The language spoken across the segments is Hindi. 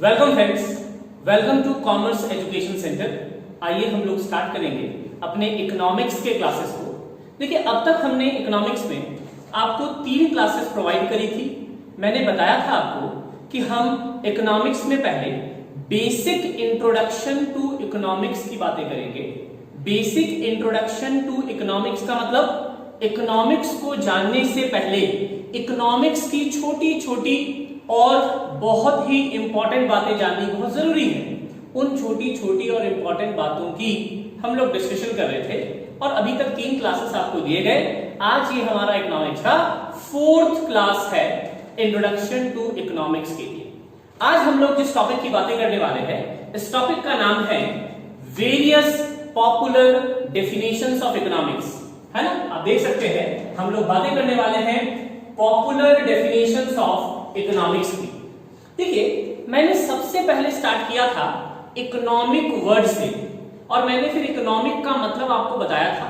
Welcome friends, welcome to commerce education centre. आइए हम लोग स्टार्ट करेंगे अपने इकोनॉमिक्स के क्लासेस को। देखिए, अब तक हमने इकोनॉमिक्स में आपको 3 क्लासेस प्रोवाइड करी थी। मैंने बताया था आपको कि हम इकोनॉमिक्स में पहले बेसिक इंट्रोडक्शन टू इकोनॉमिक्स की बातें करेंगे। बेसिक इंट्रोडक्शन टू इकोनॉमिक्स का मतलब इकोनॉमिक्स को जानने से पहले इकोनॉमिक्स की छोटी छोटी और बहुत ही इंपॉर्टेंट बातें जाननी बहुत जरूरी है। उन छोटी छोटी और इंपॉर्टेंट बातों की हम लोग डिस्कशन कर रहे थे और अभी तक 3 क्लासेस आपको दिए गए। आज ये हमारा इकोनॉमिक्स का 4th क्लास है, इंट्रोडक्शन टू इकोनॉमिक्स के लिए। आज हम लोग जिस टॉपिक की बातें करने वाले हैं, इस टॉपिक का नाम है various popular definitions of economics, है ना। आप देख सकते हैं हम लोग बातें करने वाले हैं पॉपुलर डेफिनेशंस ऑफ इकोनॉमिक्स की। देखिए, मैंने सबसे पहले स्टार्ट किया था इकोनॉमिक वर्ड से और मैंने फिर इकोनॉमिक का मतलब आपको बताया था,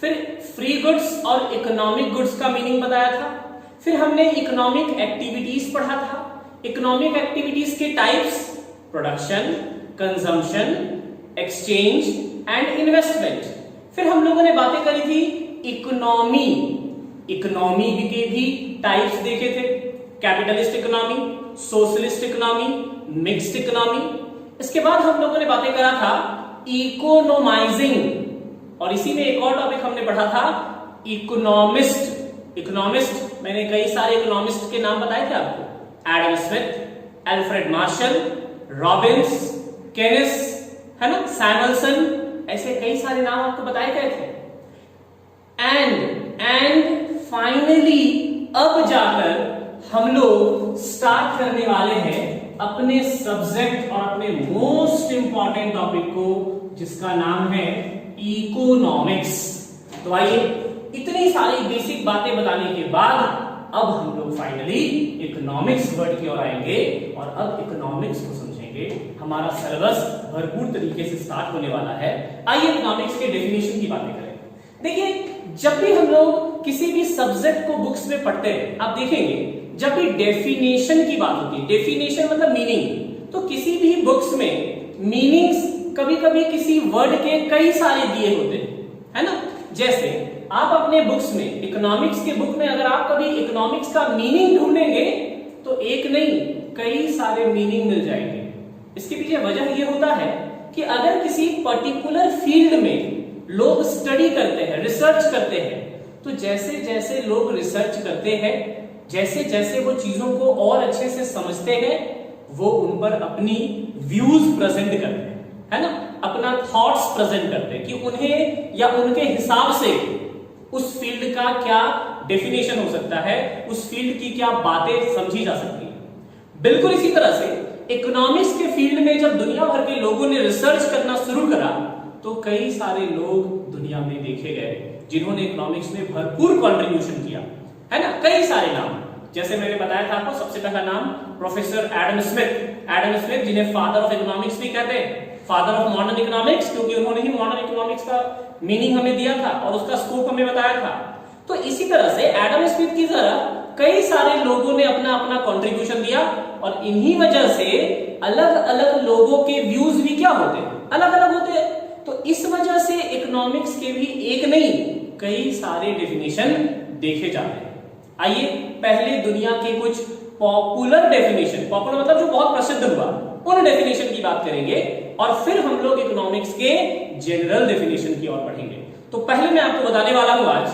फिर फ्री गुड्स और इकोनॉमिक गुड्स का मीनिंग बताया था, फिर हमने इकोनॉमिक एक्टिविटीज पढ़ा था। इकोनॉमिक एक्टिविटीज के types production, consumption, exchange and investment. फिर हम लोगों ने बातें करी थी इकोनॉमी के भी टाइप्स देखे थे, capitalist economy, socialist economy, mixed economy. इसके बाद हम लोगों ने बातें करा था इकोनोमाइजिंग और इसी में एक और टॉपिक हमने पढ़ा था इकोनॉमिस्ट मैंने कई सारे इकोनॉमिस्ट के नाम बताए थे आपको, Adam Smith, Alfred Marshall, Robbins, Keynes, है ना, सैमुअलसन, ऐसे कई सारे नाम आपको बताए गए थे। एंड फाइनली अब जाकर हम लोग स्टार्ट करने वाले हैं अपने सब्जेक्ट और अपने मोस्ट इंपॉर्टेंट टॉपिक को, जिसका नाम है इकोनॉमिक्स। तो आइए, इतनी सारी बेसिक बातें बताने के बाद अब हम लोग फाइनली इकोनॉमिक्स वर्ड की ओर आएंगे और अब इकोनॉमिक्स को समझेंगे। हमारा सिलेबस भरपूर तरीके से स्टार्ट होने वाला है। आइए इकोनॉमिक्स के डेफिनेशन की बातें करें। देखिए, जब भी हम लोग किसी भी सब्जेक्ट को बुक्स में पढ़ते हैं, आप देखेंगे जब भी डेफिनेशन की बात होती है, डेफिनेशन मतलब मीनिंग, तो किसी भी बुक्स में मीनिंग्स कभी कभी किसी वर्ड के कई सारे दिए होते हैं, है ना। जैसे आप अपने बुक्स में, इकोनॉमिक्स के बुक में अगर आप कभी इकोनॉमिक्स का मीनिंग ढूंढेंगे तो एक नहीं कई सारे मीनिंग मिल जाएंगे। इसके पीछे वजह यह होता है कि अगर किसी पर्टिकुलर फील्ड में लोग स्टडी करते हैं, रिसर्च करते हैं, तो जैसे जैसे लोग रिसर्च करते हैं, जैसे जैसे वो चीजों को और अच्छे से समझते हैं, वो उन पर अपनी व्यूज प्रेजेंट करते हैं, है ना, अपना थॉट्स प्रेजेंट करते हैं कि उन्हें या उनके हिसाब से उस फील्ड का क्या डेफिनेशन हो सकता है, उस फील्ड की क्या बातें समझी जा सकती है। बिल्कुल इसी तरह से इकोनॉमिक्स के फील्ड में जब दुनिया भर के लोगों ने रिसर्च करना शुरू करा, तो कई सारे लोग दुनिया में देखे गए जिन्होंने इकोनॉमिक्स में भरपूर कंट्रीब्यूशन किया, है ना। कई सारे नाम, जैसे मैंने बताया था आपको, सबसे पहला नाम प्रोफेसर एडम स्मिथ, जिन्हें फादर ऑफ इकोनॉमिक्स भी कहते हैं, फादर ऑफ मॉडर्न इकोनॉमिक्स, क्योंकि उन्होंने ही मॉडर्न इकोनॉमिक्स का मीनिंग हमें दिया था और उसका स्कोप हमें बताया था। तो इसी तरह से एडम स्मिथ की तरह कई सारे लोगों ने अपना अपना कंट्रीब्यूशन दिया और इन्हीं वजह से अलग अलग लोगों के व्यूज भी क्या होते हैं, अलग अलग होते हैं। तो इस वजह से इकोनॉमिक्स के भी एक नहीं कई सारे डेफिनेशन देखे जाते हैं। आइए पहले दुनिया के कुछ पॉपुलर डेफिनेशन, पॉपुलर मतलब जो बहुत प्रसिद्ध हुआ, उन डेफिनेशन की बात करेंगे और फिर हम लोग इकोनॉमिक्स के जनरल डेफिनेशन की ओर बढ़ेंगे। तो पहले मैं आपको बताने वाला हूं आज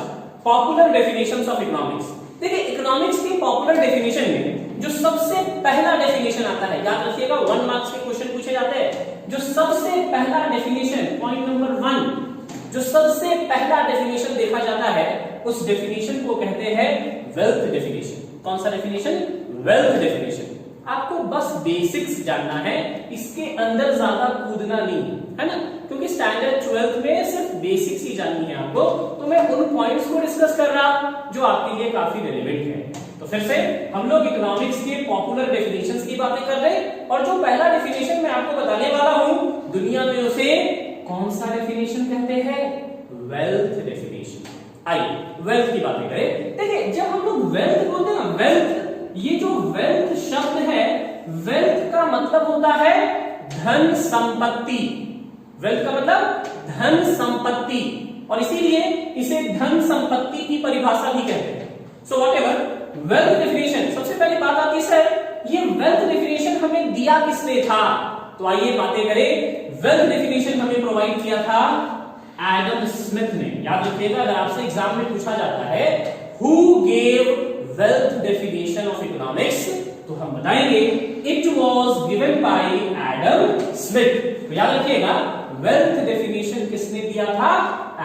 पॉपुलर डेफिनेशंस ऑफ इकोनॉमिक्स। देखिए, इकोनॉमिक्स के पॉपुलर डेफिनेशन में जो सबसे पहला डेफिनेशन आता है, याद रखिएगा 1 मार्क्स के क्वेश्चन पूछे जाते हैं, जो सबसे पहला डेफिनेशन, पॉइंट नंबर 1, जो सबसे पहला डेफिनेशन देखा जाता है, उस डेफिनेशन को कहते हैं वेल्थ डेफिनेशन। कौन सा डेफिनेशन? Wealth definition. आपको बस बेसिक्स जानना है, इसके अंदर ज्यादा कूदना नहीं है ना, क्योंकि स्टैंडर्ड 12th में सिर्फ बेसिक्स ही जाननी है आपको। तो मैं उन पॉइंट्स को डिस्कस कर रहा जो आपके लिए काफी रेलेवेंट है। तो फिर से हम लोग इकोनॉमिक्स के पॉपुलर डेफिनेशंस की बातें कर रहे हैं और जो पहला डेफिनेशन मैं आपको बताने वाला हूं, दुनिया में उसे कौन सा डेफिनेशन कहते हैं? Wealth definition. आइए वेल्थ की बातें करें। देखिए, जब हम लोग वेल्थ बोलते हैं ना, वेल्थ, ये जो वेल्थ शब्द है वेल्थ का मतलब होता है धन संपत्ति। वेल्थ का मतलब धन संपत्ति, और इसीलिए इसे धन संपत्ति की परिभाषा भी कहते हैं। सो व्हाटएवर वेल्थ डेफिनेशन, सबसे पहली बात आती है सर ये वेल्थ डेफिनेशन हमें दिया किसने था, तो आइए बातें करें। वेल्थ डेफिनेशन हमें प्रोवाइड किया था एडम स्मिथ ने। याद रखिएगा, अगर आपसे एग्जाम में पूछा जाता है who gave wealth definition of economics, तो हम बताएंगे it was given by Adam Smith. तो याद रखिएगा वेल्थ डेफिनेशन किसने दिया था,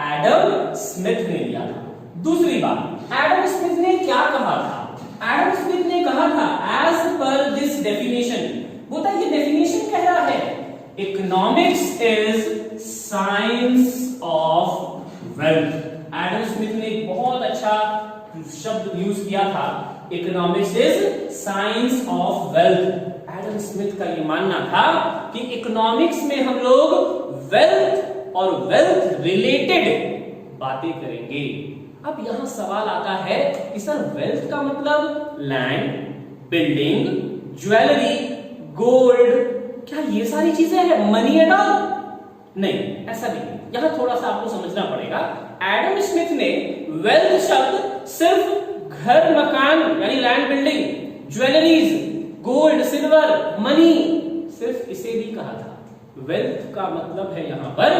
एडम स्मिथ ने दिया था। दूसरी बात, एडम स्मिथ ने क्या कहा था, एडम स्मिथ ने कहा था एज पर दिस डेफिनेशन, बोलता है ये डेफिनेशन कह रहा है economics is science of wealth. Adam Smith ने एक बहुत अच्छा शब्द यूज किया था, economics is science of wealth. Adam Smith का ये मानना था कि इकोनॉमिक्स में हम लोग वेल्थ और वेल्थ रिलेटेड बातें करेंगे। अब यहां सवाल आता है कि सर वेल्थ का मतलब लैंड, बिल्डिंग, ज्वेलरी, गोल्ड, क्या ये सारी चीजें हैं, मनी एंड ऑल? नहीं, ऐसा नहीं। यहां थोड़ा सा आपको समझना पड़ेगा। एडम स्मिथ ने वेल्थ शब्द सिर्फ घर, मकान यानी land, building, jewelleries, gold, silver, money, सिर्फ इसे भी कहा था। वेल्थ का मतलब है यहां पर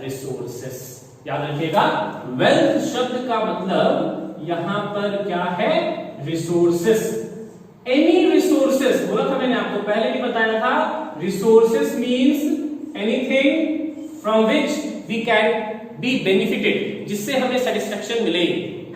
रिसोर्सेस। याद रखिएगा वेल्थ शब्द का मतलब यहां पर क्या है, रिसोर्सेस। एनी रिसोर्सेस, बोला था मैंने आपको पहले भी बताया था, resources means anything from which we can be benefited, जिससे हमें सेटिस्फेक्शन मिले,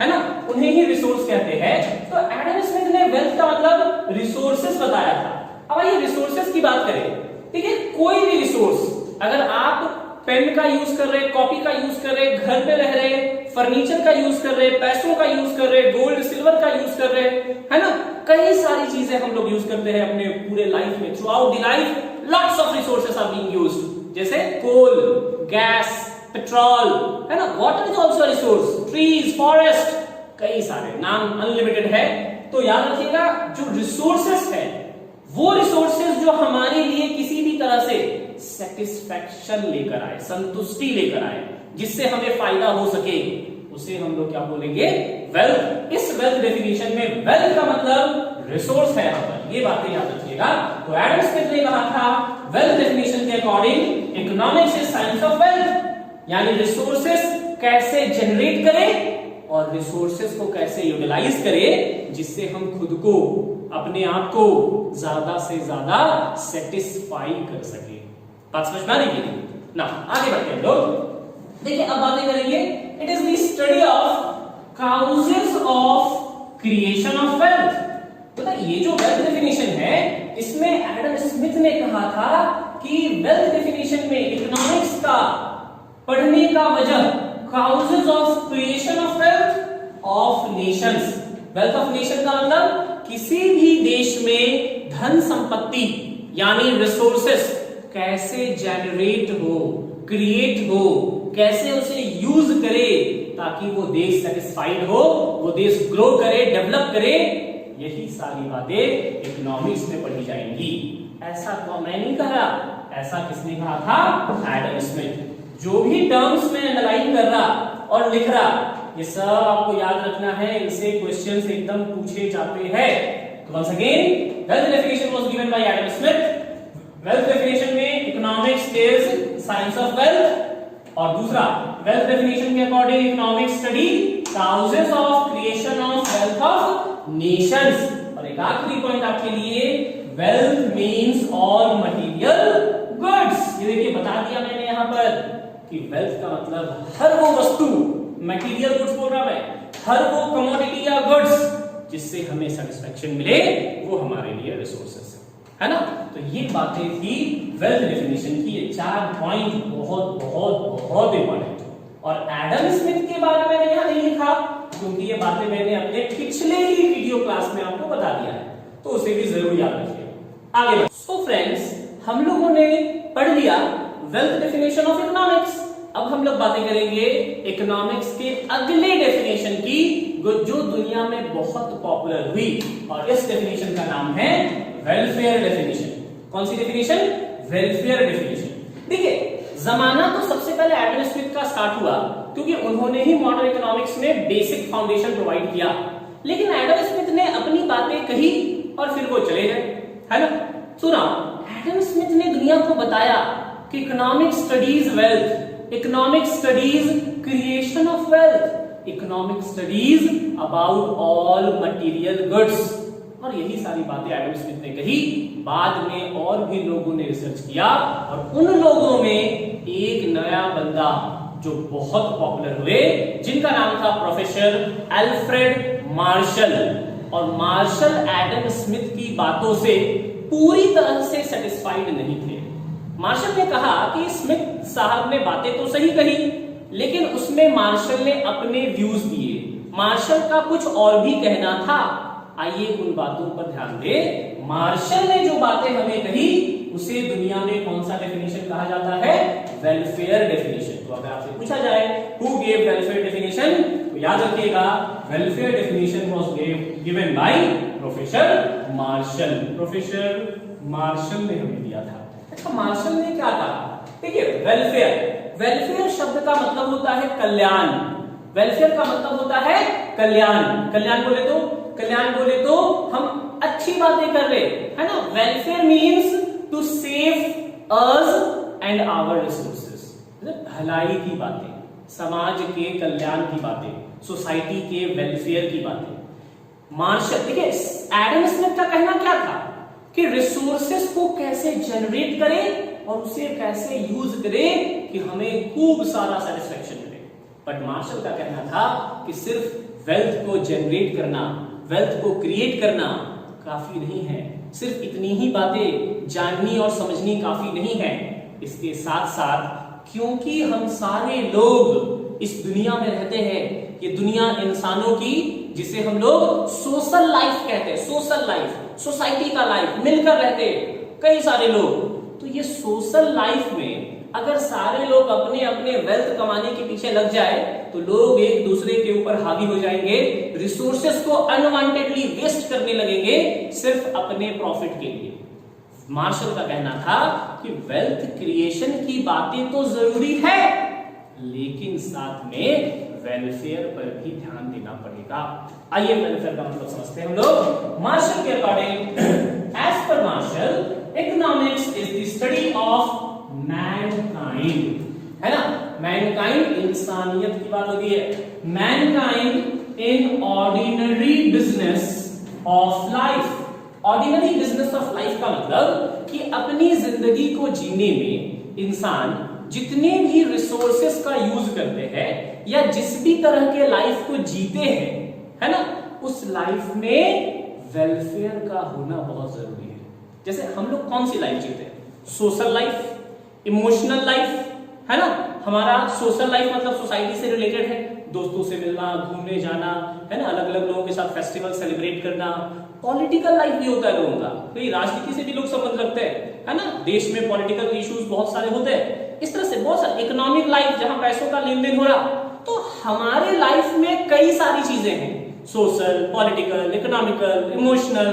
है ना, उन्हें ही रिसोर्स कहते हैं। तो एडम स्मिथ ने वेल्थ का मतलब रिसोर्सेस बताया था। अब आइए रिसोर्सेस की बात करें। ठीक है, कोई भी रिसोर्स, अगर आप पेन का यूज कर रहे, कॉपी का यूज कर रहे, घर पे रह रहे, फर्नीचर का यूज कर रहे, पैसों का यूज कर रहे, गोल्ड सिल्वर का यूज कर रहे, है ना, कई सारी चीजें हम लोग यूज करते हैं अपने पूरे लाइफ में। Throughout the life lots of resources are being used, जैसे कोल, गैस, पेट्रोल, है ना, water is also resource, trees, forest, कई सारे, नाम अनलिमिटेड है। तो याद रखिएगा जो रिसोर्सेस है वो रिसोर्सेस जो हमारे लिए किसी भी तरह से सेटिस्फैक्शन लेकर आए, संतुष्टि लेकर आए, जिससे हमें फायदा हो सके, उसे हम लोग क्या बोलेंगे, वेल्थ। इस वेल्थ डेफिनेशन में वेल्थ का मतलब रिसोर्स है यहां पर, ये बातें याद रखिएगा। तो एडम स्मिथ ने कहा था वेल्थ डेफिनेशन के according economics is science of wealth, यानी रिसोर्सेस कैसे जनरेट करें और रिसोर्सेस को कैसे यूटिलाइज करें, जिससे हम खुद को, अपने आप को ज्यादा से ज्यादा सेटिस्फाई कर सके। बात समझ में आ रही है ना? आगे बढ़ते हैं लोग। देखिए अब बातें करेंगे, it is the study of causes of creation of wealth. पता ये जो वेल्थ डेफिनेशन है, इसमें एडम स्मिथ ने कहा था कि वेल्थ डेफिनेशन में इकोनॉमिक्स का पढ़ने का वजह, causes of creation of wealth of Nations. Wealth of nation का मतलब किसी भी देश में धन संपत्ति यानी रिसोर्सेस कैसे जनरेट हो, क्रिएट हो, कैसे उसे यूज करे ताकि वो देश सेटिस्फाइड हो, वो देश ग्रो करे, डेवलप करे, यही सारी बातें इकोनॉमिक्स में पढ़ी जाएंगी। ऐसा तो मैं नहीं कह रहा, ऐसा किसने कहा था, एडम स्मिथ। जो भी टर्म्स में अंडरलाइन कर रहा और लिख रहा, ये सब आपको याद रखना है, इनसे क्वेश्चंस एकदम पूछे जाते हैं। तो once again wealth definition was given by Adam Smith. Wealth definition में economics is science of wealth, और दूसरा वेल्थ डेफिनेशन के according economics study causes of creation of wealth of nations. और एक आखिरी पॉइंट आपके लिए, wealth means all material goods. ये देखिए बता दिया मैंने यहां पर कि वेल्थ का मतलब हर वो वस्तु, मटेरियल गुड्स बोल रहा मैं, हर वो कमोडिटी या गुड्स जिससे हमें सेटिस्फैक्शन मिले, वो हमारे लिए रिसोर्सेस है ना। तो ये बातें थी वेल्थ डेफिनेशन की, ये 4 पॉइंट बहुत बहुत बहुत इंपॉर्टेंट। और एडम स्मिथ के बारे में मैंने यहां नहीं लिखा क्योंकि ये बातें मैंने अपने पिछले ही वीडियो क्लास में आपको बता दिया है, तो उसे भी जरूर याद रखिएगा। आगे बढ़ो। सो फ्रेंड्स, हम लोगों ने पढ़ लिया वेल्थ डेफिनेशन ऑफ इकोनॉमिक्स। अब हम लोग बातें करेंगे इकोनॉमिक्स के अगले डेफिनेशन की, जो दुनिया में बहुत पॉपुलर हुई, और इस डेफिनेशन का नाम है वेलफेयर डेफिनेशन। कौन सी डेफिनेशन? Welfare definition. देखिए, जमाना तो सबसे पहले एडम स्मिथ का स्टार्ट हुआ, क्योंकि उन्होंने ही मॉडर्न इकोनॉमिक्स में बेसिक फाउंडेशन प्रोवाइड किया। लेकिन एडम स्मिथ ने अपनी बातें कही और फिर वो चले गए, है ना। सुना, एडम स्मिथ ने दुनिया को बताया कि economic studies wealth, economic studies creation of wealth, economic studies about all material goods. और यही सारी बातें एडम स्मिथ ने कही। बाद में और भी लोगों ने रिसर्च किया और उन लोगों में एक नया बंदा जो बहुत पॉपुलर हुए, जिनका नाम था प्रोफेसर अल्फ्रेड मार्शल। और मार्शल एडम स्मिथ की बातों से पूरी तरह से सेटिस्फाइड नहीं थे। मार्शल ने कहा कि स्मिथ साहब ने बातें तो सही कही, लेकिन उसमें मार्शल ने अपने व्यूज दिए, मार्शल का कुछ और भी कहना था। आइए उन बातों पर ध्यान दें। मार्शल ने जो बातें हमें कही उसे दुनिया में कौन सा डेफिनेशन कहा जाता है? Welfare definition. तो अगर आपसे पूछा जाए हु गेव वेलफेयर डेफिनेशन, तो याद रखिएगा welfare definition was given by professor Marshall. Professor Marshall ने हमें दिया था। अच्छा, मार्शल ने क्या कहा? देखिए, वेलफेयर, वेलफेयर शब्द का मतलब होता है कल्याण। वेलफेयर का मतलब होता है कल्याण। कल्याण बोले तो हम अच्छी बातें कर रहे है ना। Welfare means to save us and our resources, भलाई की बातें, समाज के कल्याण की बातें, सोसाइटी के वेलफेयर की बातें। मार्शल, देखिए एडम स्मिथ का कहना क्या था कि रिसोर्सेज को कैसे जनरेट करें और उसे कैसे यूज करें कि हमें खूब सारा सेटिस्फेक्शन मिले। बट मार्शल का कहना था कि सिर्फ वेल्थ को जनरेट करना, वेल्थ को क्रिएट करना काफी नहीं है, सिर्फ इतनी ही बातें जाननी और समझनी काफी नहीं है। इसके साथ साथ क्योंकि हम सारे लोग इस दुनिया में रहते हैं, ये दुनिया इंसानों की, जिसे हम लोग सोशल लाइफ कहते हैं, सोशल लाइफ, सोसाइटी का लाइफ, मिलकर रहते हैं कई सारे लोग। तो ये सोशल लाइफ में अगर सारे लोग अपने अपने वेल्थ कमाने के पीछे लग जाए तो लोग एक दूसरे के ऊपर हावी हो जाएंगे, रिसोर्सेज को अनवांटेडली वेस्ट करने लगेंगे सिर्फ अपने प्रॉफिट के लिए। मार्शल का कहना था कि वेल्थ क्रिएशन की बातें तो जरूरी है, लेकिन साथ में वेलफेयर पर भी ध्यान देना पड़ेगा। आइए वेलफेयर का मतलब समझते हैं हम लोग। मार्शल के according, as per Marshall, economics is the study of mankind, है ना। मैनकाइंड, इंसानियत की बात होती है। Mankind in ordinary business of life. Ordinary business of life का मतलब कि अपनी जिंदगी को जीने में इंसान जितने भी रिसोर्सेस का यूज करते हैं या जिस भी तरह के लाइफ को जीते हैं, है ना, उस लाइफ में वेलफेयर का होना बहुत जरूरी है। जैसे हम लोग कौन सी लाइफ जीते हैं? सोशल लाइफ, इमोशनल लाइफ, है ना। हमारा सोशल लाइफ मतलब सोसाइटी से रिलेटेड है, दोस्तों से मिलना, घूमने जाना, है ना, अलग अलग लोगों के साथ फेस्टिवल सेलिब्रेट करना। पॉलिटिकल लाइफ भी होता है लोगों का, तो राजनीति से भी लोग संबंध रखते हैं, है ना। देश में पॉलिटिकल इश्यूज बहुत सारे होते हैं। इस तरह से बहुत सारे इकोनॉमिक लाइफ, जहां पैसों का लेन देन हो रहा। तो हमारे लाइफ में कई सारी चीजें हैं, सोशल, पॉलिटिकल, इकोनॉमिकल, इमोशनल।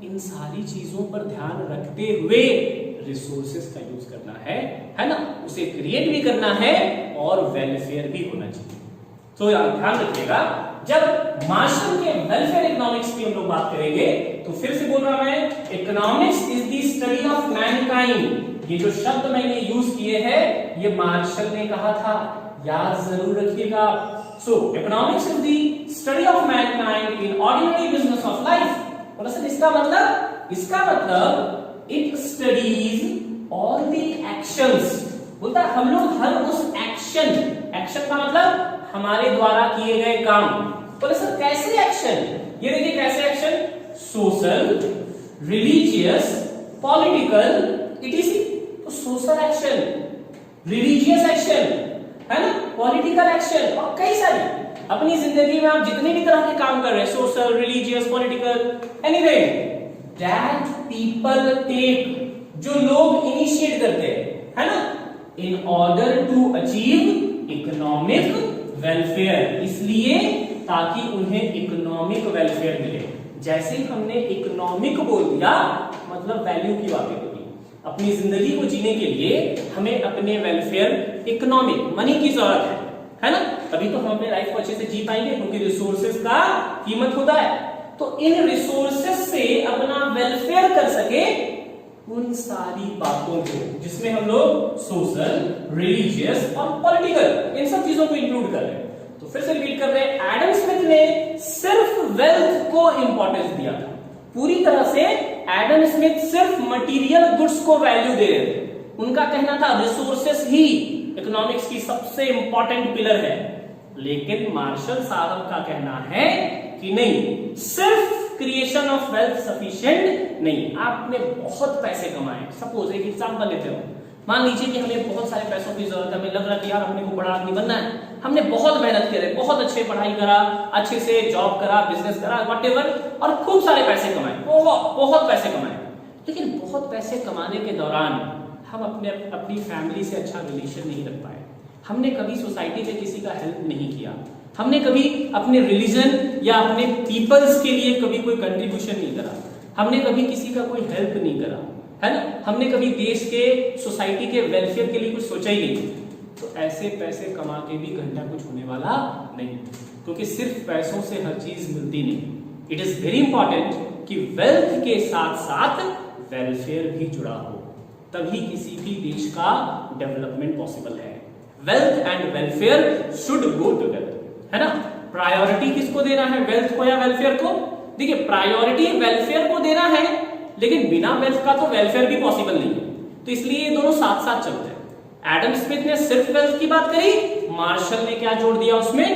इन सारी चीजों पर ध्यान रखते हुए रिसोर्सेज का यूज करना है ना, उसे क्रिएट भी करना है और वेलफेयर भी होना चाहिए। तो ध्यान रखिएगा, जब मार्शल के वेलफेयर इकोनॉमिक्स की हम लोग बात करेंगे तो फिर से बोल रहा मैं, economics is the study of Mankind. ये जो शब्द मैंने यूज किए हैं ये मार्शल ने कहा था, याद जरूर रखिएगा। So economics is the study of mankind in ordinary business of life. बोला सर इसका मतलब it studies all the actions. बोलता है हम लोग हर उस एक्शन का मतलब हमारे द्वारा किए गए काम। बोले सर कैसे एक्शन? ये देखिए कैसे action, social, religious, political, etc.. तो सोशल एक्शन, रिलीजियस एक्शन, है ना, पॉलिटिकल एक्शन और कई सारी अपनी जिंदगी में आप जितने भी तरह के काम कर रहे हैं, social, religious, political, anything that people take, जो लोग इनिशिएट करते हैं, है ना, in order to achieve economic welfare, इसलिए ताकि उन्हें इकोनॉमिक वेलफेयर मिले। जैसे ही हमने इकोनॉमिक बोल दिया मतलब वैल्यू की बातें होगी। अपनी जिंदगी को जीने के लिए हमें अपने वेलफेयर, इकोनॉमिक, मनी की जरूरत है ना? तभी तो हम अपने लाइफ को अच्छे से जी पाएंगे, क्योंकि रिसोर्सेज का कीमत होता है। तो इन रिसोर्सेज से अपना वेलफेयर कर सके, उन सारी बातों को जिसमें हम लोग सोशल, रिलीजियस और पॉलिटिकल इन सब चीजों को इंक्लूड कर रहे हैं। तो फिर से रिपीट कर रहे हैं, एडम स्मिथ ने सिर्फ वेल्थ को इंपॉर्टेंस दिया था। पूरी तरह से एडम स्मिथ सिर्फ मटेरियल गुड्स को वैल्यू दे रहे थे। उनका कहना था रिसोर्सेस ही इकोनॉमिक्स की सबसे इंपॉर्टेंट पिलर है। लेकिन मार्शल साहब का कहना है कि नहीं, सिर्फ क्रिएशन ऑफ वेल्थ सफिशिएंट नहीं। आपने बहुत पैसे कमाए, सपोज एक एग्जांपल लेते हो, मान लीजिए कि हमें बहुत सारे पैसों की जरूरत है, हमें लग रहा है कि यार अपने को बड़ा आदमी बनना है, हमने बहुत मेहनत करे, बहुत अच्छे पढ़ाई करा, अच्छे से जॉब करा, बिजनेस करा, व्हाटएवर, और खूब सारे पैसे कमाए, बहुत पैसे कमाए। लेकिन बहुत पैसे कमाने के दौरान हम अपनी फैमिली से अच्छा रिलेशन नहीं रख पाए, हमने कभी सोसाइटी में किसी का हेल्प नहीं किया, हमने कभी अपने रिलीजन या अपने पीपल्स के लिए कभी कोई कंट्रीब्यूशन नहीं करा, हमने कभी किसी का कोई हेल्प नहीं करा, है ना? हमने कभी देश के, सोसाइटी के वेलफेयर के लिए कुछ सोचा ही नहीं। तो ऐसे पैसे कमा के भी घंटा कुछ होने वाला नहीं, क्योंकि सिर्फ पैसों से हर चीज मिलती नहीं। इट इज वेरी इंपॉर्टेंट कि वेल्थ के साथ साथ वेलफेयर भी जुड़ा हो, तभी किसी भी देश का डेवलपमेंट पॉसिबल है। Wealth and welfare should go together, है ना? प्रायोरिटी किसको देना है, वेल्थ को या वेलफेयर को? देखिए, प्रायोरिटी वेलफेयर को देना है, लेकिन बिना वेल्थ का तो वेलफेयर भी पॉसिबल नहीं है। तो इसलिए ये दोनों साथ साथ चलते हैं। एडम स्मिथ ने सिर्फ वेल्थ की बात करी, मार्शल ने क्या जोड़ दिया उसमें,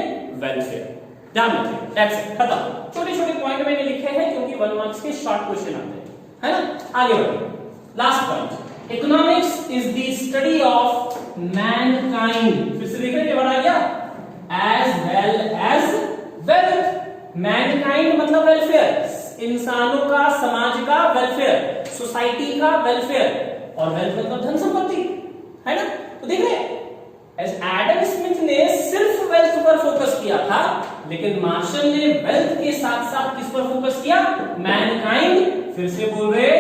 वेलफेयर। ध्यान रखिए, दैट्स इट, खत्म। छोटे छोटे पॉइंट मैंने लिखे हैं क्योंकि 1 मार्क्स के शॉर्ट क्वेश्चन आते हैं, है ना? आगे बढ़िए, last point, economics is the study of mankind. फिर से देख रहे हैं क्या गया, as well as wealth. Mankind मतलब वेलफेयर, इंसानों का, समाज का वेलफेयर, सोसाइटी का वेलफेयर, और वेल्थ मतलब धन संपत्ति, है ना? तो देख रहे हैं, एडम स्मिथ ने सिर्फ वेल्थ पर फोकस किया था, लेकिन मार्शल ने वेल्थ के साथ साथ किस पर फोकस किया, मैनकाइंड। फिर से बोल रहे,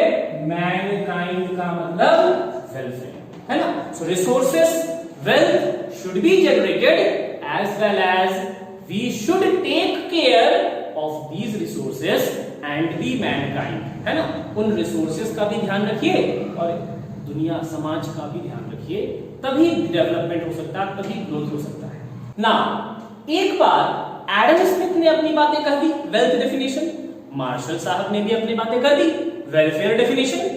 मैनकाइंड का मतलब वेलफेयर, है ना? So resources, wealth should be generated as well as we should take care of these resources and the mankind, है ना? उन रिसोर्सेस का भी ध्यान रखिए और दुनिया, समाज का भी ध्यान रखिए, तभी डेवलपमेंट हो सकता है, तभी ग्रोथ हो सकता है ना। एक बार एडम स्मिथ ने अपनी बातें कह दी, वेल्थ डेफिनेशन, मार्शल साहब ने भी अपनी बातें कर दी, वेलफेयर डेफिनेशन।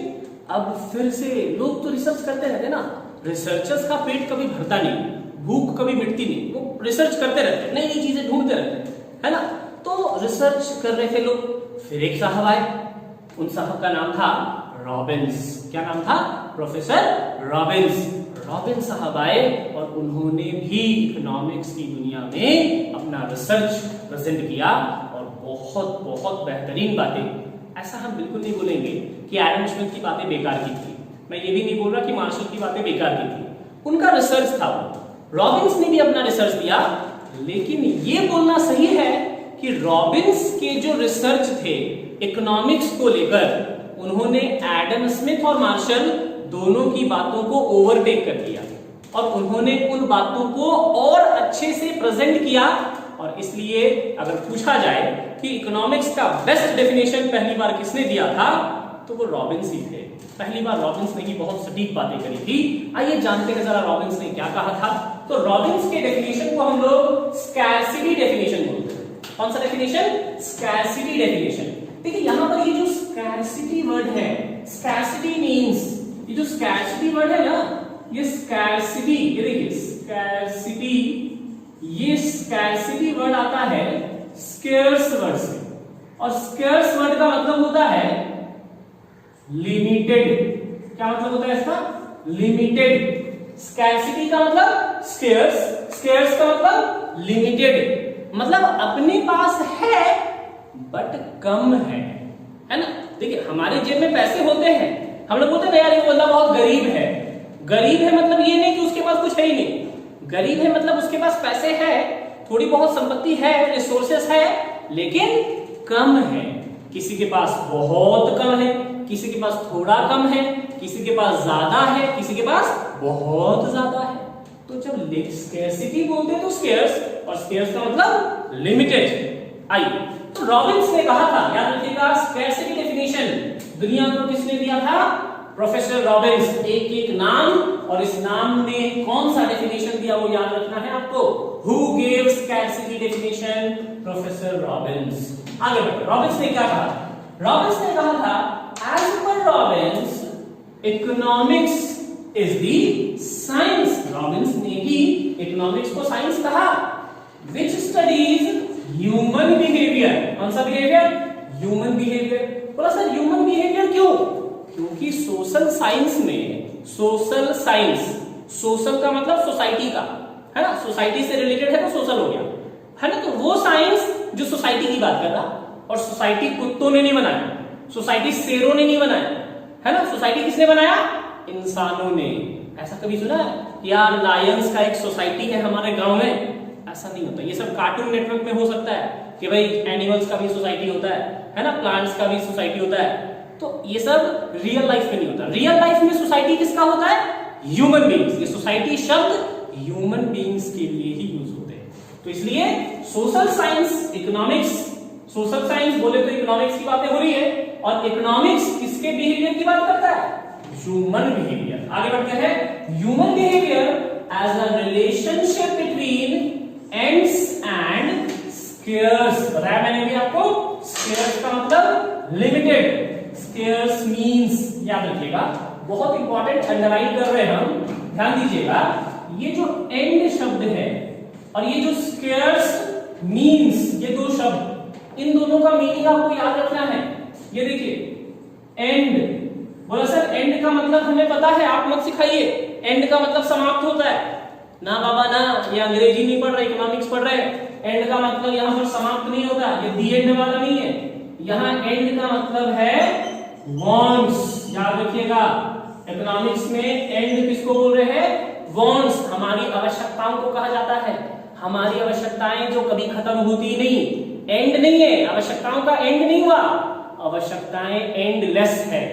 अब फिर से लोग तो रिसर्च करते रहते ना, रिसर्चर्स का पेट कभी भरता नहीं, भूख कभी मिटती नहीं, वो रिसर्च करते रहते, नई नई चीजें ढूंढते रहते, है ना? तो रिसर्च कर रहे थे लोग, फिर एक साहब आए, उन साहब का नाम था रॉबिन्स। क्या नाम था? Professor Robins. रॉबिन्स साहब आए और उन्होंने भी इकोनॉमिक्स की दुनिया में अपना रिसर्च प्रेजेंट किया, और बहुत बहुत बेहतरीन बातें। ऐसा हम बिल्कुल नहीं बोलेंगे कि एडम स्मिथ की बातें बेकार की थी, मैं ये भी नहीं बोल रहा कि मार्शल की बातें बेकार की थी, उनका रिसर्च था वो। रॉबिन्स ने भी अपना रिसर्च दिया, लेकिन ये बोलना सही है कि रॉबिन्स के जो रिसर्च थे इकोनॉमिक्स को लेकर, उन्होंने एडम स्मिथ और मार्शल दोनों की बातों को ओवरटेक कर लिया, और उन्होंने उन बातों को और अच्छे से प्रेजेंट किया। और इसलिए अगर पूछा जाए कि इकोनॉमिक्स का बेस्ट डेफिनेशन पहली बार किसने दिया था, तो वो रॉबिन्स ही थे। पहली बार रॉबिन्स ने ही बहुत सटीक बातें करी थी। आइए जानते हैं जरा रॉबिन्स ने क्या कहा था। तो रॉबिन्स के डेफिनेशन को हम लोग स्कैर्सिटी डेफिनेशन बोलते हैं। कौन सा डेफिनेशन? Scarcity definition. देखिए यहां पर ये जो स्कैर्सिटी वर्ड है, स्कैर्सिटी मींस, ये जो स्कैर्सिटी वर्ड है ना, ये स्कैर्सिटी, ये देखिए स्कैर्सिटी, ये स्कैर्सिटी वर्ड आता है स्केर्स वर्ड से, और स्केर्स वर्ड का मतलब होता है लिमिटेड। क्या मतलब होता है इसका? लिमिटेड। स्कैर्सिटी का मतलब स्केर्स, स्केर्स का मतलब लिमिटेड, मतलब अपने पास है बट कम है ना? देखिए हमारे जेब में पैसे होते हैं, हम लोग बोलते हैं यार ये बंदा बहुत गरीब है। गरीब है मतलब ये नहीं कि उसके पास कुछ है ही नहीं, गरीब है मतलब उसके पास पैसे है, थोड़ी बहुत संपत्ति है, रिसोर्सेस है, लेकिन कम है। किसी के पास बहुत कम है, किसी के पास थोड़ा कम है, किसी के पास ज्यादा है, किसी के पास बहुत ज्यादा है। तो जब स्केर्सिटी बोलते हैं तो स्केर्स, और स्केर्स का मतलब लिमिटेड। आइए, तो रॉबिन्स ने कहा था, याद रखिएगा, स्केर्सिटी डेफिनेशन दुनिया को किसने दिया था? Professor Robins. एक एक नाम, और इस नाम में कौन सा डेफिनेशन दिया वो याद रखना है आपको। Who gave scarcity definition? Professor Robins. आगे बढ़ते, रॉबिन्स ने क्या कहा? रॉबिन्स ने कहा था, as per Robbins economics is the science. Robbins ने ही इकोनॉमिक्स को साइंस कहा, विच स्टडीज ह्यूमन बिहेवियर। कौन सा बिहेवियर? Human behaviour. बोला सर ह्यूमन बिहेवियर क्यों? क्योंकि सोशल साइंस में, सोशल साइंस, सोशल का मतलब सोसाइटी का, है ना, सोसाइटी से रिलेटेड है तो सोशल हो गया, है ना। तो वो साइंस जो सोसाइटी की बात कर रहा, और सोसाइटी कुत्तों ने नहीं बनाया, सोसाइटी शेरों ने नहीं बनाया, है ना। सोसाइटी किसने बनाया? इंसानों ने। ऐसा कभी सुना है कि यार लायंस का एक सोसाइटी है हमारे गांव में? ऐसा नहीं होता। ये सब कार्टून नेटवर्क में हो सकता है कि भाई एनिमल्स का भी सोसाइटी होता है ना, प्लांट्स का भी सोसाइटी होता है। तो ये सब रियल लाइफ में नहीं होता। रियल लाइफ में सोसाइटी किसका होता है? Human beings. ये सोसाइटी शब्द ह्यूमन बीइंग्स के लिए ही यूज होते हैं। तो इसलिए social science, economics, social science बोले तो इकोनॉमिक्स की बातें हो रही है, और इकोनॉमिक्स किसके बिहेवियर की बात करता है? Human behaviour. आगे बढ़ते हैं, human behaviour as a relationship between ends and scarce. बताया मैंने भी आपको, स्केयर्स का मतलब लिमिटेड, स्केयर्स मींस, याद रखिएगा, बहुत इंपॉर्टेंट, अंडरलाइन कर रहे हैं हम, ध्यान दीजिएगा। ये जो एंड शब्द है और ये जो स्केयर्स मींस, ये दो शब्द, इन दोनों का मीनिंग आपको याद रखना है। ये देखिए, एंड बोला सर एंड का मतलब हमें पता है, आप मत सिखाइए। एंड का मतलब समाप्त होता है ना बाबा ना, ये अंग्रेजी नहीं पढ़ रहे, इकोनॉमिक्स पढ़ रहे। एंड का मतलब यहां पर समाप्त नहीं होता, ये दी एंड वाला नहीं है। यहां एंड का मतलब है वांट्स। याद रखिएगा, इकोनॉमिक्स में एंड किसको बोल रहे हैं? वांट्स। हमारी आवश्यकताओं को कहा जाता है। हमारी आवश्यकताएं जो कभी खत्म होती नहीं, एंड नहीं है, आवश्यकताओं का एंड नहीं हुआ, आवश्यकताएं एंडलेस है।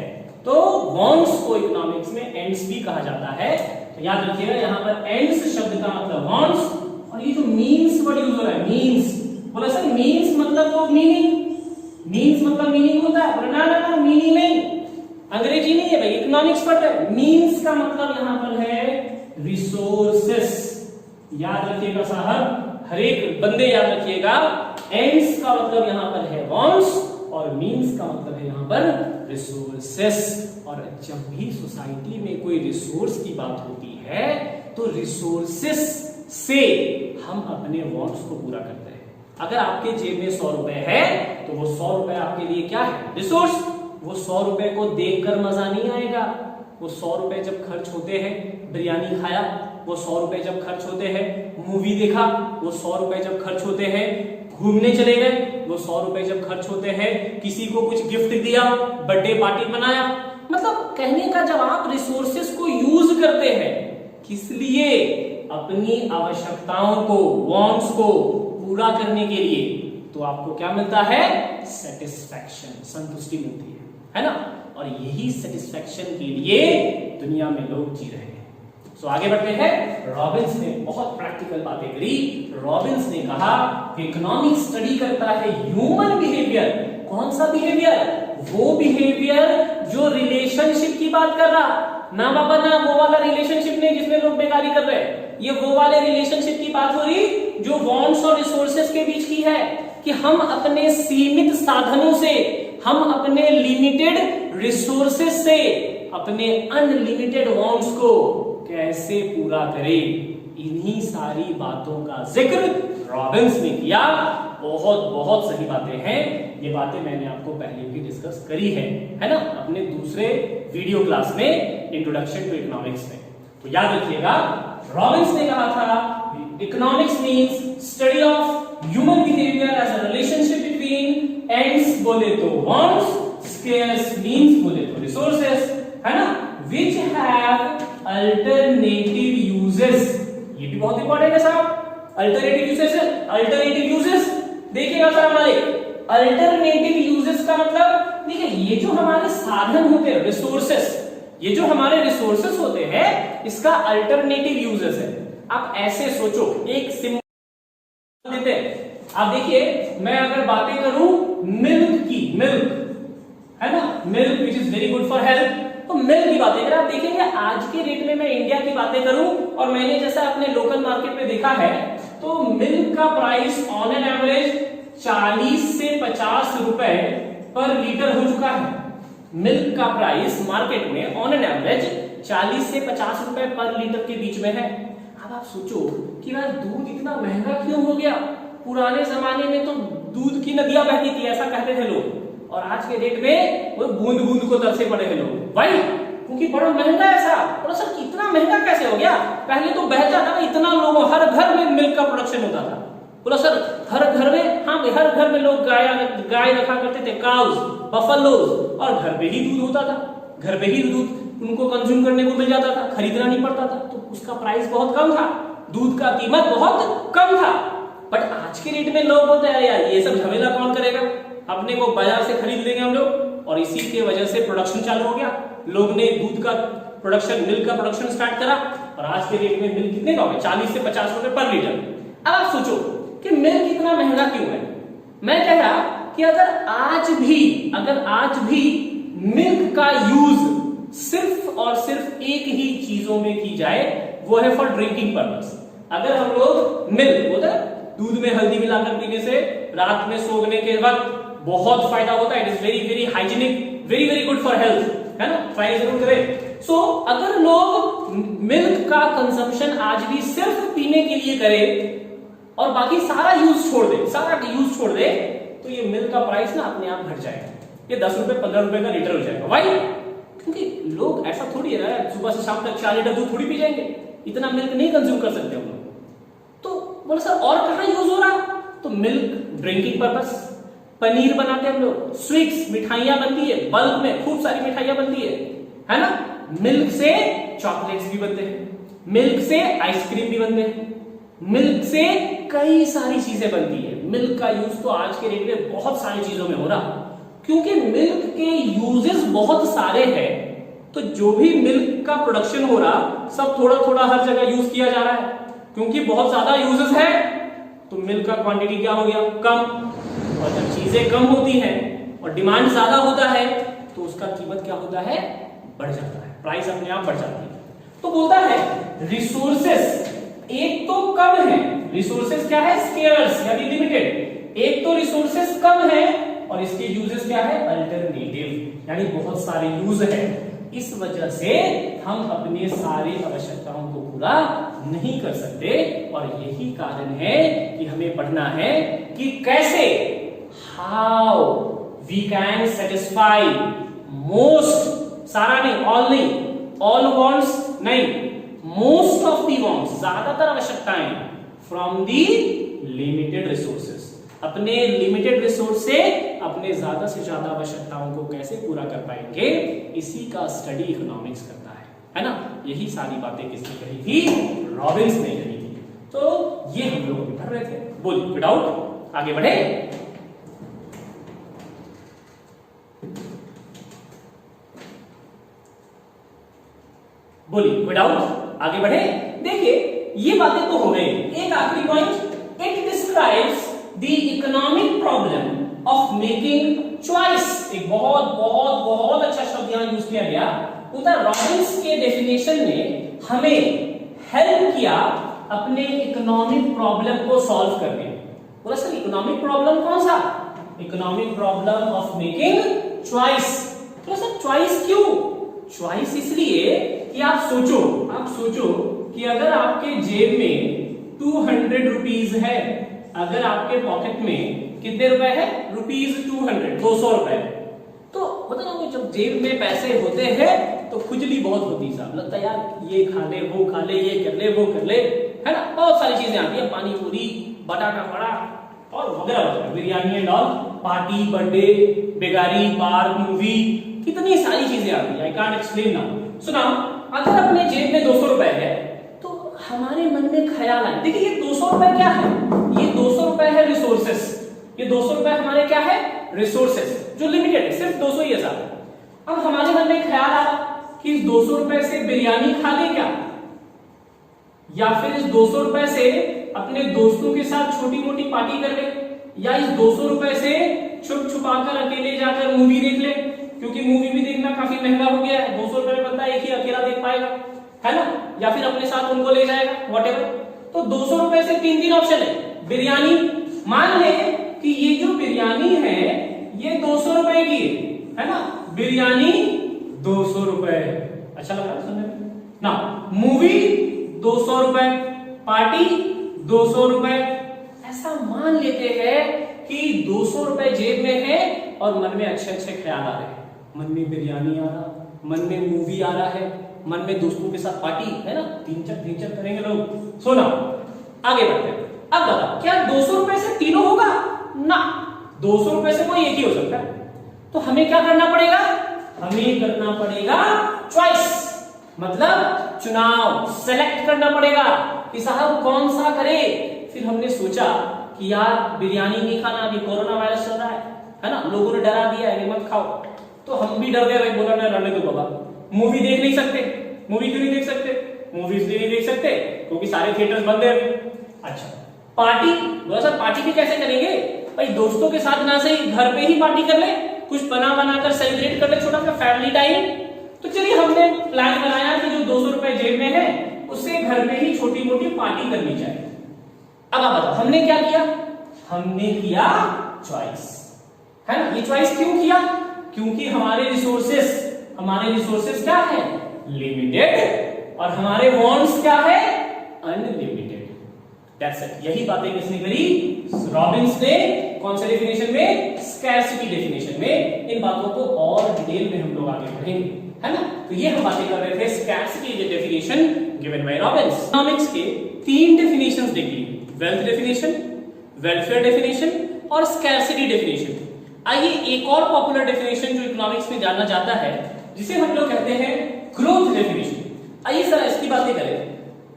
तो वांट्स को इकोनॉमिक्स में एंड्स भी कहा जाता है। तो याद रखिएगा, यहां पर एंड्स शब्द का मतलब वांट्स, और ये जो मींस वर्ड यूज हो रहा है, मींस, बोला सर मींस मतलब तो मीनिंग, मींस मतलब मीनिंग होता है, पर ना मीनिंग नहीं, अंग्रेजी नहीं है भाई, इकोनॉमिक्स पढ़ रहे। मींस का मतलब यहां पर है रिसोर्सेस। याद रखिएगा साहब, हर एक बंदे याद रखिएगा, एंड्स का मतलब यहां पर है वांट्स, और मींस का मतलब है यहां पर रिसोर्सेस। और जब भी सोसाइटी में कोई रिसोर्स की बात होती है तो रिसोर्सेस से हम अपने वांट्स को पूरा करते हैं। अगर आपके जेब में 100 रुपए है तो वो 100 रुपए आपके लिए क्या है? रिसोर्स। वो 100 रुपए को देखकर मजा नहीं आएगा। वो 100 रुपए जब खर्च होते हैं, बिरयानी खाया, वो 100 रुपए जब खर्च होते हैं, मूवी देखा, वो 100 रुपए जब खर्च होते हैं, घूमने चले गए, वो 100 रुपए जब खर्च होते हैं, किसी को कुछ गिफ्ट दिया, बर्थडे पार्टी बनाया। मतलब कहने का जब आप रिसोर्सेस को यूज करते हैं, किस लिए? अपनी आवश्यकताओं को, वांट्स को पूरा करने के लिए, तो आपको क्या मिलता है? सेटिस्फैक्शन, संतुष्टि मिलती है ना। और यही सेटिस्फैक्शन के लिए दुनिया में लोग जी रहे हैं। सो आगे बढ़ते हैं। रॉबिन्स ने बहुत प्रैक्टिकल बातें करी। रॉबिन्स ने कहा कि इकोनॉमिक्स स्टडी करता है ह्यूमन बिहेवियर। कौन सा बिहेवियर? वो बिहेवियर जो रिलेशनशिप की बात कर रहा, ना बाबा ना वो वाला रिलेशनशिप नहीं जिसमें लोग बेकारी कर रहे हैं। ये वो वाले रिलेशनशिप की बात हो रही जो वांट्स और रिसोर्सेस के बीच की है, कि हम अपने सीमित साधनों से, हम अपने लिमिटेड रिसोर्सेस से अपने अनलिमिटेड वांट्स को कैसे पूरा करें। इन्हीं सारी बातों का जिक्र रॉबिन्स ने किया। बहुत बहुत सही बातें हैं। ये बातें मैंने आपको पहले भी डिस्कस करी है ना, अपने दूसरे वीडियो क्लास में, इंट्रोडक्शन टू इकोनॉमिक्स में। तो याद रखिएगा, रॉबिन्स ने कहा था economics means study of human behaviour as a relationship between ends बोले तो वांट्स, स्केर्स मींस बोले तो रिसोर्सेस, है ना, व्हिच हैव अल्टरनेटिव यूजेस। ये भी बहुत इंपॉर्टेंट है साहब। अल्टरनेटिव यूजेस, अल्टरनेटिव यूजेस देखिएगा सर, हमारे अल्टरनेटिव यूजेस का मतलब देखिए, ये जो हमारे साधन होते हैं, रिसोर्सेस, ये जो हमारे रिसोर्सेस होते हैं, इसका अल्टरनेटिव यूजेस है। आप ऐसे सोचो, एक सिंपल देते हैं, आप देखिए, मैं अगर बातें करूं मिल्क की, मिल्क है ना, milk which is very good for health, तो मिल्क की बातें अगर आप देखेंगे आज के रेट में, मैं इंडिया की बातें करूं और मैंने जैसा अपने लोकल मार्केट में देखा है, तो मिल्क का प्राइस ऑन एन एवरेज 40 से 50 रुपए पर लीटर हो चुका है। मिल्क का प्राइस मार्केट में ऑन एन एवरेज 40 से 50 रुपए पर लीटर के बीच में है। अब आप सोचो कि यार दूध इतना महंगा क्यों हो गया? पुराने जमाने में तो दूध की नदियां बहती थी, ऐसा कहते थे लोग, और आज के डेट में वो बूंद बूंद को तरसे पड़े हैं लोग, भाई क्योंकि बड़ा महंगा है साहब। और सर इतना महंगा कैसे हो गया? पहले तो बहता था ना, इतना लोगों, हर घर में मिल्क का प्रोडक्शन होता था। बोला सर हर घर में, हाँ हर घर में लोग गाय रखा करते थे, काउस, बफलोज, और घर पे ही दूध होता था, घर पे ही दूध उनको कंज्यूम करने को मिल जाता था, खरीदना नहीं पड़ता था, तो उसका प्राइस बहुत कम था, दूध का कीमत बहुत कम था। बट आज के रेट में लोग बोलते हैं यार ये सब झमेला कौन करेगा, अपने को बाजार से खरीद लेंगे हम लोग, और इसी के वजह से प्रोडक्शन चालू हो गया। लोग ने दूध का प्रोडक्शन, मिल्क का प्रोडक्शन स्टार्ट करा, और आज के रेट में मिल्क कितने का हो गया? 40 से 50 रुपए पर लीटर। अब आप सोचो कि मिल्क इतना महंगा क्यों है? मैं कह रहा कि अगर आज भी मिल्क का यूज सिर्फ और सिर्फ एक ही चीजों में की जाए, वो है फॉर ड्रिंकिंग पर्पस। अगर हम लोग मिल्क, बोलते हैं दूध में हल्दी मिलाकर पीने से रात में सोने के वक्त बहुत फायदा होता है, it is very very hygienic, very very good for health, है ना, ट्राई जरूर करें। सो अगर लोग मिल्क का कंजम्पशन आज भी सिर्फ पीने के लिए करें और बाकी सारा यूज छोड़ दे, तो ये मिल्क का प्राइस ना अपने आप घट जाएगा, ये 10 रुपए 15 रुपए का लीटर हो जाएगा। भाई क्योंकि लोग ऐसा थोड़ी है ना, सुबह से शाम तक 4 लीटर दूध थोड़ी पी जाएंगे, इतना मिल्क नहीं कंज्यूम कर सकते हम लोग। तो बोले सर और कहां यूज हो रहा? तो मिल्क ड्रिंकिंग पर्पस, पनीर बनाते हैं हम लोग, स्वीट्स मिठाइयां बनती है, बल्क में खूब सारी मिठाइयां बनती है ना, मिल्क से चॉकलेट्स भी बनते हैं, मिल्क से आइसक्रीम भी बनते हैं, मिल्क से कई सारी चीजें बनती है। मिल्क का यूज तो आज के डेट में बहुत सारी चीजों में हो रहा, क्योंकि मिल्क के यूजेस बहुत सारे हैं, तो जो भी मिल्क का प्रोडक्शन हो रहा सब थोड़ा थोड़ा हर जगह यूज किया जा रहा है, क्योंकि बहुत ज्यादा यूजेस है, तो मिल्क का क्वांटिटी क्या हो गया? कम। और जब चीजें कम होती हैं और डिमांड ज्यादा होता है, तो उसका कीमत क्या होता है? बढ़ जाता है, प्राइस अपने आप बढ़ जाती है। तो बोलता है रिसोर्सेस एक तो कम है, रिसोर्सेस क्या है? स्केर्स यानी लिमिटेड। एक तो रिसोर्सेस कम है और इसके यूजेस क्या है? अल्टरनेटिव, यानी बहुत सारे यूज है। इस वजह से हम अपने सारे आवश्यकताओं को पूरा नहीं कर सकते, और यही कारण है कि हमें पढ़ना है कि कैसे, how we can satisfy most, सारा नहीं, ऑल नहीं, ऑल वांट्स नहीं, मोस्ट ऑफ दी वांट्स, ज्यादातर आवश्यकताएं, फ्रॉम दी लिमिटेड रिसोर्सेस, अपने लिमिटेड रिसोर्स से अपने ज्यादा से ज्यादा आवश्यकताओं को कैसे पूरा कर पाएंगे, इसी का स्टडी इकोनॉमिक्स करता है ना। यही सारी बातें किसने कही थी? रॉबिन्स ने कही थी। तो ये हम लोग पढ़ रहे थे। बोलिए विदाउट, आगे बढ़े। बोलिए विदाउट, आगे बढ़े। देखिए ये बातें तो हो गई, एक आखिरी point, it describes the economic problem of making choice. एक बहुत बहुत बहुत अच्छा शब्द यहां यूज किया गया। उधर रॉबिन्स के डेफिनेशन ने हमें हेल्प किया अपने इकोनॉमिक प्रॉब्लम को सॉल्व करने। बोला सर इकोनॉमिक प्रॉब्लम कौन सा? Economic problem of making choice. बोला सर चॉइस क्यों? चॉइस इसलिए कि आप सोचो कि अगर आपके जेब में 200 रुपीज है, अगर आपके पॉकेट में कितने रुपए है? ₹200, 200 रुपए। तो पता ना जब जेब में पैसे होते हैं तो खुजली बहुत होती है साहब, लगता है यार ये खा ले, वो खा ले, ये कर ले, वो कर ले, है ना, बहुत सारी चीजें आती है, पानी पूरी, बटाटा बड़ा और वगैरह वगैरह, biryani and all, party, birthday, बेगारी, पार्क, मूवी, कितनी सारी चीजें आती है, आई कांट एक्सप्लेन नाउ। सुना, अगर अपने जेब में 200 रुपए है तो हमारे मन में ख्याल आए, देखिए ये 200 रुपए क्या है? ये 200 रुपए है रिसोर्सेस, ये 200 रुपए हमारे क्या है? रिसोर्सेस जो लिमिटेड है, सिर्फ 200 ही हजार। अब हमारे मन में ख्याल आया कि इस 200 रुपए से बिरयानी खा ले क्या, या फिर इस 200 रुपए से अपने दोस्तों के साथ छोटी मोटी पार्टी कर ले, या इस 200 रुपए से छुप छुपाकर अकेले जाकर मूवी देख ले, क्योंकि मूवी भी देखना काफी महंगा हो गया है, 200 रुपए में बंदा एक ही अकेला देख पाएगा, है ना, या फिर अपने साथ उनको ले जाएगा, व्हाटएवर। तो 200 रुपए से तीन ऑप्शन है। बिरयानी, मान ले कि ये जो बिरयानी है ये 200 रुपए की है ना, बिरयानी 200 रुपए, अच्छा लग रहा है सुनने में ना। मूवी 200 रुपए, पार्टी 200 रुपए, ऐसा मान लेते हैं कि 200 रुपए जेब में है और मन में अच्छे अच्छे ख्याल आ रहे हैं, मन में बिरयानी आ रहा, मन में मूवी आ रहा है, मन में दोस्तों के साथ पार्टी है ना, तीन चार करेंगे लोग। सुनो आगे बढ़ते हैं। अब बताओ क्या 200 रुपए से तीनों होगा ना, 200 रुपए से कोई एक ही हो सकता है। तो हमें क्या करना पड़ेगा, हमें करना पड़ेगा चॉइस, मतलब चुनाव, सेलेक्ट करना पड़ेगा कि साहब कौन सा करे। फिर हमने सोचा कि यार बिरयानी नहीं खाना, अभी कोरोना वायरस चल रहा है ना, लोगों ने डरा दिया है कि मत खाओ, तो हम भी डर गए भाई, बोला ना रहने दो बाबा। मूवी देख नहीं सकते, मूवी क्यों नहीं देख सकते, मूवी इसलिए नहीं देख सकते क्योंकि सारे थिएटर्स बंद है। अच्छा पार्टी, बोला सर पार्टी भी कैसे करेंगे भाई, दोस्तों के साथ ना सही घर पे ही पार्टी कर ले, कुछ बना कर सेलिब्रेट कर ले, छोटा सा फैमिली टाइम। तो चलिए हमने प्लान बनाया कि जो 200 रुपए जेब में है उससे घर में ही छोटी मोटी पार्टी करनी चाहिए। अब आप बताओ हमने क्या किया, हमने किया चॉइस, है ना। ये चॉइस क्यों किया, क्योंकि हमारे रिसोर्सेस क्या है, लिमिटेड, और हमारे वांट्स क्या है, अनलिमिटेड। That's it. यही बातें किसने करी, रॉबिन्स ने। कौन से डेफिनेशन में, स्कैरसिटी डेफिनेशन में। इन बातों को और डिटेल में हम लोग आगे पढ़ेंगे, है ना। तो ये हम बातें कर रहे थे scarcity definition given by Robins. Economics के तीन डेफिनेशंस देख ली, वेल्थ डेफिनेशन, वेलफेयर डेफिनेशन और स्कैरसिटी डेफिनेशन। आइए एक और पॉपुलर डेफिनेशन जो इकोनॉमिक्स में जानना चाहता है, जिसे हम लोग कहते हैं ग्रोथ डेफिनेशन। आइए सर इसकी बातें करें।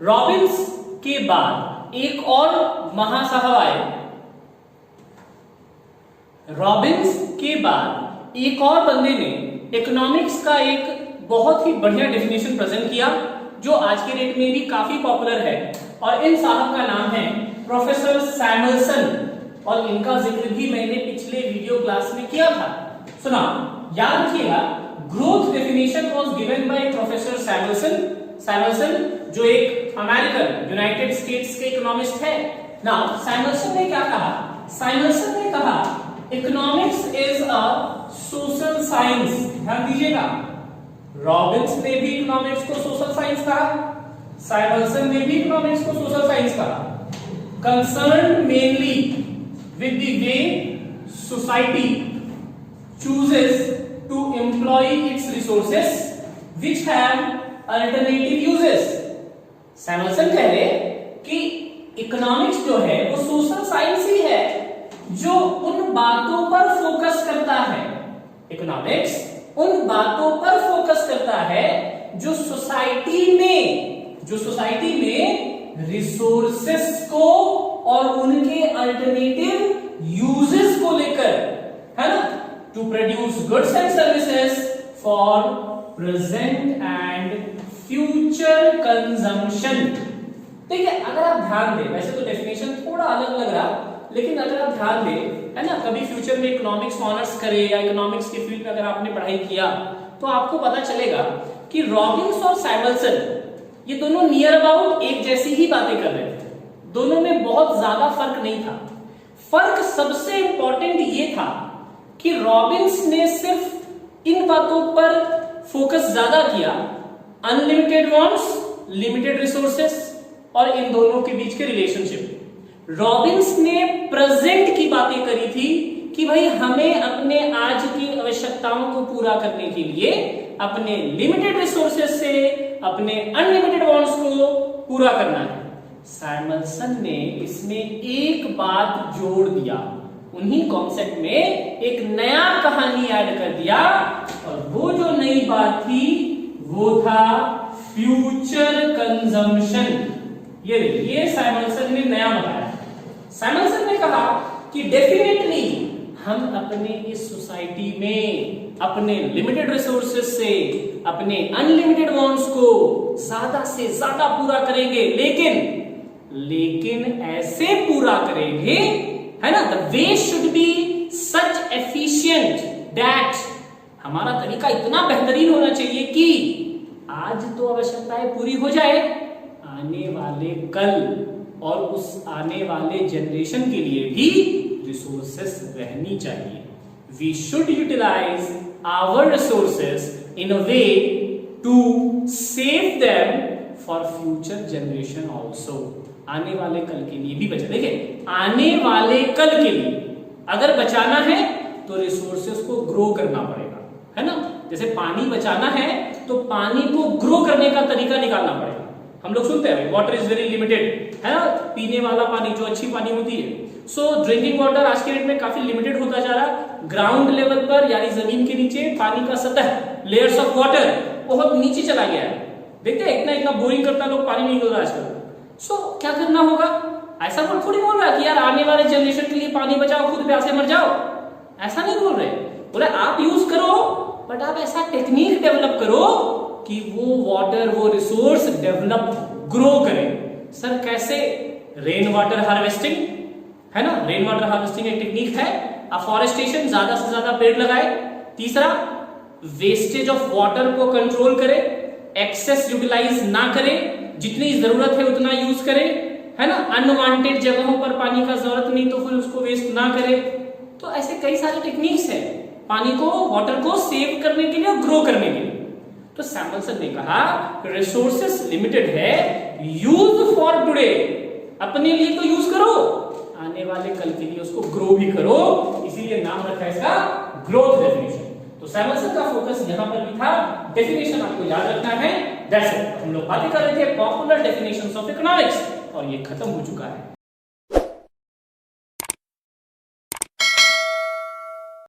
रॉबिन्स के बाद एक और महासाहब आए, रॉबिन्स के बाद एक और बंदे ने इकोनॉमिक्स का एक बहुत ही बढ़िया डेफिनेशन प्रेजेंट किया, जो आज के डेट में भी काफी पॉपुलर है, और इन साहब का नाम है प्रोफेसर सैमुएल्सन, और इनका जिक्र भी मैंने पिछले वीडियो क्लास में किया था। सुना, याद रखिएगा, growth definition was given by professor Samuelson, जो एक अमेरिकन यूनाइटेड स्टेट्स के इकोनॉमिस्ट है ना। सैमुएल्सन ने क्या कहा, सैमुएल्सन ने कहा economics is a social science. ध्यान दीजिएगा, रॉबिन्स ने भी इकोनॉमिक्स को सोशल साइंस कहा, सैमुएल्सन ने भी इकोनॉमिक्स को सोशल साइंस कहा। Concern mainly with the way society chooses to employ its resources which have alternative uses। सैमुएल्सन कह रहे कि इकोनॉमिक्स जो है वो सोशल साइंस ही है जो उन बातों पर फोकस करता है, इकोनॉमिक्स उन बातों पर फोकस करता है जो सोसाइटी में रिसोर्सेस को और उनके अल्टरनेटिव यूजेस को लेकर, है ना, to produce goods and services for present and future consumption. ठीक है, अगर आप ध्यान दें, वैसे तो डेफिनेशन थोड़ा अलग लग रहा, लेकिन अगर आप ध्यान दें, है ना, कभी फ्यूचर में इकोनॉमिक्स ऑनर्स करे या इकोनॉमिक्स के फील्ड में अगर आपने पढ़ाई किया तो आपको पता चलेगा कि रॉबिन्स और सैमुएल्सन ये दोनों नियर अबाउट एक जैसी ही बातें कर रहे थे, दोनों में बहुत ज्यादा फर्क नहीं था। फर्क सबसे इंपॉर्टेंट ये था कि रॉबिन्स ने सिर्फ इन बातों पर फोकस ज्यादा किया, अनलिमिटेड वांट्स, लिमिटेड रिसोर्सेस, और इन दोनों के बीच के रिलेशनशिप। रॉबिन्स ने प्रेजेंट की बातें करी थी कि भाई हमें अपने आज की आवश्यकताओं को पूरा करने के लिए अपने लिमिटेड रिसोर्सेस से अपने अनलिमिटेड वांट्स को पूरा करना है। सैमुएल्सन ने इसमें एक बात जोड़ दिया, उन्हीं कॉन्सेप्ट में एक नया कहानी ऐड कर दिया, और वो जो नई बात थी वो था फ्यूचर कंजम्पशन। ये सैमुएल्सन ने नया बताया। सैमुएल्सन ने कहा कि डेफिनेटली हम अपने इस सोसाइटी में अपने लिमिटेड रिसोर्सेस से अपने अनलिमिटेड वांट्स को ज्यादा से ज्यादा पूरा करेंगे, लेकिन ऐसे पूरा करेंगे, है ना, the way should be such efficient that, हमारा तरीका इतना बेहतरीन होना चाहिए कि आज तो आवश्यकताएं पूरी हो जाए, आने वाले कल और उस आने वाले जनरेशन के लिए भी रिसोर्सेस रहनी चाहिए। We should utilise our resources in a way to save them for future generation also, आने वाले कल के लिए भी बचा। देखिए, आने वाले कल के लिए अगर बचाना है तो रिसोर्सेस को ग्रो करना पड़ेगा, है ना। जैसे पानी बचाना है तो पानी को ग्रो करने का तरीका निकालना पड़ेगा। हम लोग सुनते हैं वाटर इज वेरी लिमिटेड, है ना, पीने वाला पानी जो अच्छी पानी होती है। सो ड्रिंकिंग वाटर आज के डेट में काफी लिमिटेड होता जा रहा। ग्राउंड लेवल पर यानी जमीन के नीचे पानी का सतह, लेयर्स ऑफ वाटर बहुत नीचे चला गया है। देखते हैं इतना बोरिंग करता लोग, पानी नहीं निकल रहा आजकल। सो क्या करना होगा? ऐसा कोई थोड़ी बोल रहा है कि यार आने वाले जनरेशन के लिए पानी बचाओ, खुद प्यासे मर जाओ, ऐसा नहीं बोल रहे। बोले आप यूज करो, बट आप ऐसा टेक्निक डेवलप करो कि वो वाटर, वो रिसोर्स डेवलप, ग्रो करे। सर कैसे? रेन वाटर हार्वेस्टिंग, है ना, रेन वाटर हार्वेस्टिंग एक टेक्निक है। अफॉरेस्टेशन, ज्यादा से ज्यादा पेड़ लगाए। तीसरा, वेस्टेज ऑफ वाटर को कंट्रोल करे, एक्सेस यूटिलाइज ना करे, जितनी जरूरत है उतना यूज करे, है ना। अनवांटेड जगहों पर पानी का जरूरत नहीं तो फिर उसको वेस्ट ना करे। तो ऐसे कई सारे टेक्निक्स हैं पानी को, वाटर को सेव करने के लिए और ग्रो करने के लिए। तो सैमुअलसन ने कहा रिसोर्सेस लिमिटेड है, यूज फॉर टुडे, अपने लिए तो यूज करो, आने वाले कल के लिए उसको ग्रो भी करो। इसीलिए नाम रखा है इसका ग्रोथ डेफिनेशन। तो सैमुअलसन का फोकस यहां पर भी था, डेफिनेशन आपको याद रखना है। That's it. हम लोग बातें कर रहे थे पॉपुलर डेफिनेशंस ऑफ इकोनॉमिक्स और ये खत्म हो चुका है।